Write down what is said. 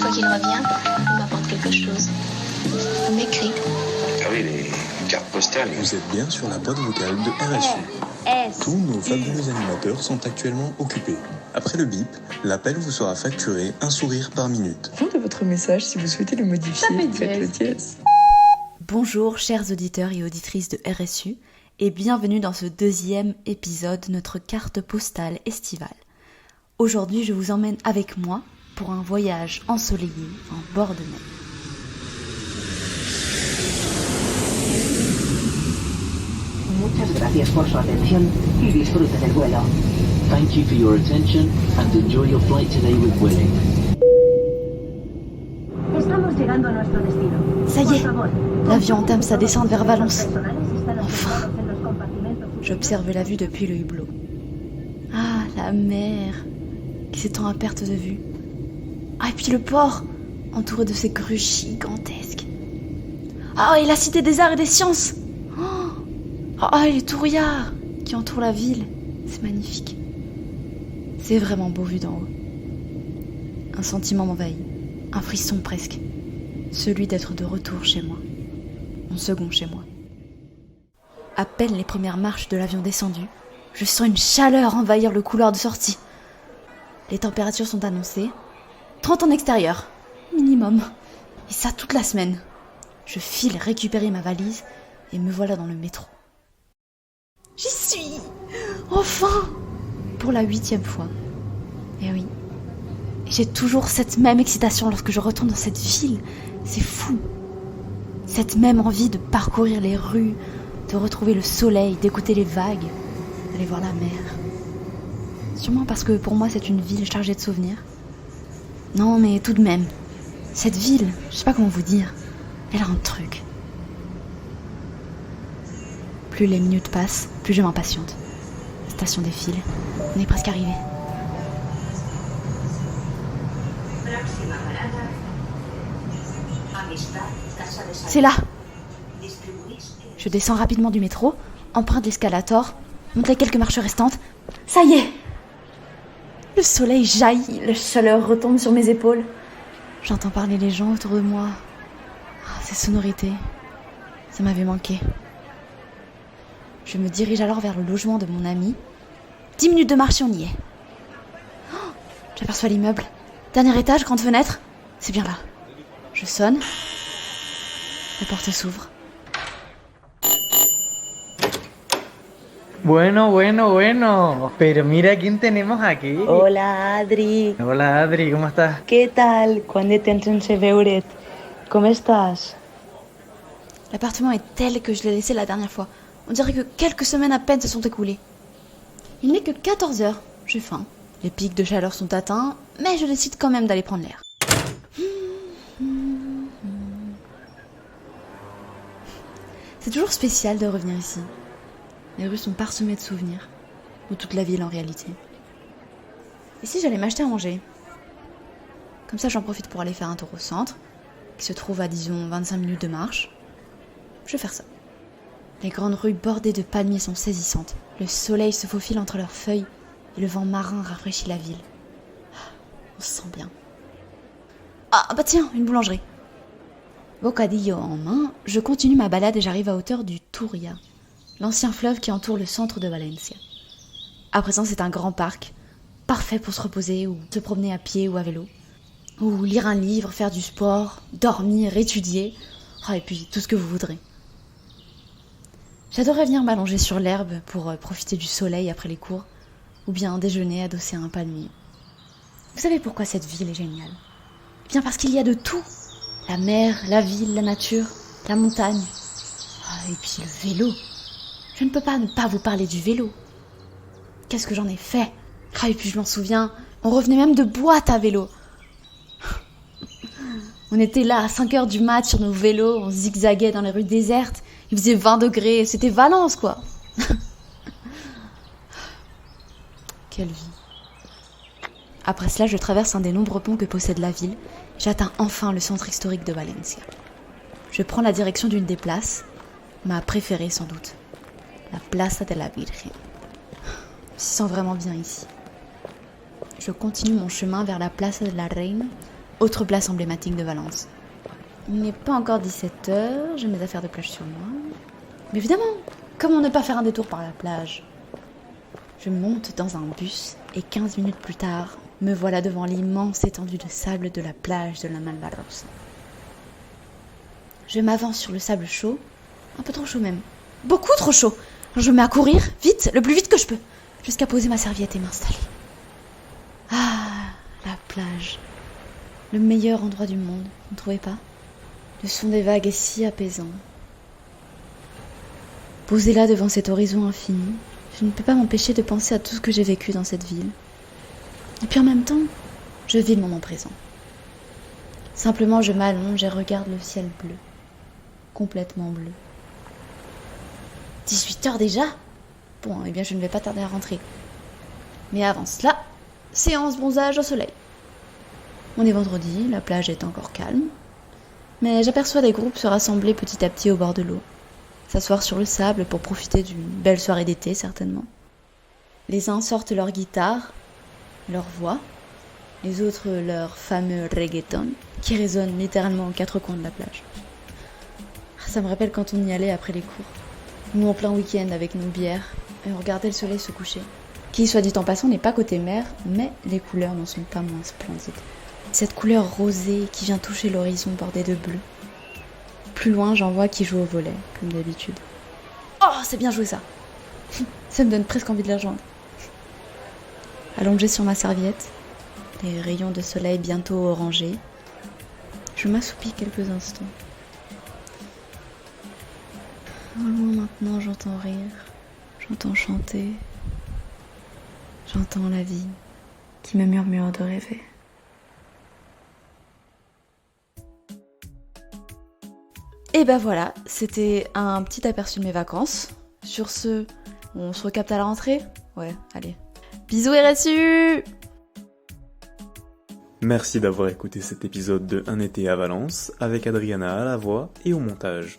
fois qu'il revient, il m'apporte quelque chose. Il m'écrit. Ah oui, les cartes postales. Vous êtes bien sur la boîte vocale de RSU. Tous nos fabuleux animateurs sont actuellement occupés. Après le bip, l'appel vous sera facturé un sourire par minute. Fin de votre message, si vous souhaitez le modifier, faites le dièse. Bonjour chers auditeurs et auditrices de RSU et bienvenue dans ce deuxième épisode de notre carte postale estivale. Aujourd'hui je vous emmène avec moi pour un voyage ensoleillé en bord de mer. Muchas gracias por su atención y disfrute del vuelo. Thank you for your attention and enjoy your flight today with Willing. Estamos llegando a nuestro destino. Ça y est, Por favor, l'avion entame sa descente vers Valence. personales están Enfin. asegurados en los compartimentos. J'observe la vue depuis le hublot. Ah, la mer qui s'étend à perte de vue. Ah, et puis le port, entouré de ces grues gigantesques. Ah, et la cité des arts et des sciences. Ah, et les touriards qui entourent la ville. C'est magnifique. C'est vraiment beau vu d'en haut. Un sentiment m'envahit, un frisson presque. Celui d'être de retour chez moi. Mon second chez moi. À peine les premières marches de l'avion descendues, je sens une chaleur envahir le couloir de sortie. Les températures sont annoncées. 30 en extérieur, minimum. Et ça toute la semaine. Je file récupérer ma valise et me voilà dans le métro. J'y suis! Enfin! Pour la 8e fois. Eh oui. J'ai toujours cette même excitation lorsque je retourne dans cette ville. C'est fou. Cette même envie de parcourir les rues, de retrouver le soleil, d'écouter les vagues, d'aller voir la mer. Sûrement parce que pour moi c'est une ville chargée de souvenirs. Non mais tout de même, cette ville, je sais pas comment vous dire, elle a un truc. Plus les minutes passent, plus je m'impatiente. La station défile, on est presque arrivé. C'est là. Je descends rapidement du métro, emprunte l'escalator, monte les quelques marches restantes. Ça y est! Le soleil jaillit, la chaleur retombe sur mes épaules. J'entends parler les gens autour de moi. Ah, ces sonorités, ça m'avait manqué. Je me dirige alors vers le logement de mon ami. 10 minutes de marche et on y est. Oh, j'aperçois l'immeuble. Dernier étage, grande fenêtre. C'est bien là. Je sonne. La porte s'ouvre. Bueno. Pero mira quién tenemos aquí. Hola, Adri. Hola Adri, ¿cómo estás? Què tal? Quan de temps sense veure't? Com estàs? L'appartement est tel que je l'ai laissé la dernière fois. On dirait que quelques semaines à peine se sont écoulées. Il n'est que 14 heures. J'ai faim. Les pics de chaleur sont atteints, mais je décide quand même d'aller prendre l'air. C'est toujours spécial de revenir ici. Les rues sont parsemées de souvenirs. Ou toute la ville en réalité. Et si j'allais m'acheter à manger? Comme ça j'en profite pour aller faire un tour au centre, qui se trouve à disons 25 minutes de marche. Je vais faire ça. Les grandes rues bordées de palmiers sont saisissantes. Le soleil se faufile entre leurs feuilles et le vent marin rafraîchit la ville. On se sent bien. Ah bah tiens, une boulangerie. Bocadillo en main, je continue ma balade et j'arrive à hauteur du Turia, l'ancien fleuve qui entoure le centre de Valencia. À présent, c'est un grand parc, parfait pour se reposer ou se promener à pied ou à vélo, ou lire un livre, faire du sport, dormir, étudier, et puis tout ce que vous voudrez. J'adorerais venir m'allonger sur l'herbe pour profiter du soleil après les cours, ou bien déjeuner adossé à un palmier. Vous savez pourquoi cette ville est géniale? Eh bien parce qu'il y a de tout. La mer, la ville, la nature, la montagne. Et puis le vélo. Je ne peux pas ne pas vous parler du vélo. Qu'est-ce que j'en ai fait? Et puis je m'en souviens, on revenait même de boîte à vélo. On était là à 5h du mat sur nos vélos, on zigzaguait dans les rues désertes. Il faisait 20 degrés, c'était Valence quoi. Quelle vie. Après cela, je traverse un des nombreux ponts que possède la ville. J'atteins enfin le centre historique de Valencia. Je prends la direction d'une des places, ma préférée sans doute, la Plaza de la Virgen. Je me sens vraiment bien ici. Je continue mon chemin vers la Plaza de la Reina, Autre place emblématique de Valence. Il n'est pas encore 17h, j'ai mes affaires de plage sur moi. Mais évidemment, comment ne pas faire un détour par la plage? Je monte dans un bus et 15 minutes plus tard, me voilà devant l'immense étendue de sable de la plage de la Malvarrosa. Je m'avance sur le sable chaud, un peu trop chaud même, beaucoup trop chaud. Je me mets à courir, vite, le plus vite que je peux, jusqu'à poser ma serviette et m'installer. Ah, la plage. Le meilleur endroit du monde, vous ne trouvez pas? Le son des vagues est si apaisant. Posée là devant cet horizon infini, je ne peux pas m'empêcher de penser à tout ce que j'ai vécu dans cette ville. Et puis en même temps, je vis le moment présent. Simplement, je m'allonge et regarde le ciel bleu. Complètement bleu. 18h déjà? Bon, eh bien je ne vais pas tarder à rentrer. Mais avant cela, séance bronzage au soleil. On est vendredi, la plage est encore calme. Mais j'aperçois des groupes se rassembler petit à petit au bord de l'eau. S'asseoir sur le sable pour profiter d'une belle soirée d'été, certainement. Les uns sortent leur guitare, leur voix. Les autres leur fameux reggaeton, qui résonne littéralement aux quatre coins de la plage. Ça me rappelle quand on y allait après les cours. Nous en plein week-end avec nos bières, et on regardait le soleil se coucher. Qui, soit dit en passant, n'est pas côté mer, mais les couleurs n'en sont pas moins splendides. Cette couleur rosée qui vient toucher l'horizon bordé de bleu. Plus loin, j'en vois qui jouent au volley, comme d'habitude. Oh, c'est bien joué ça! Ça me donne presque envie de les rejoindre. Allongée sur ma serviette, les rayons de soleil bientôt orangés, je m'assoupis quelques instants. Au loin maintenant, j'entends rire, j'entends chanter, j'entends la vie qui me murmure de rêver. Et ben voilà, c'était un petit aperçu de mes vacances. Sur ce, on se recapte à la rentrée? Ouais, allez. Bisous RSU! Merci d'avoir écouté cet épisode de Un été à Valence avec Adriana à la voix et au montage.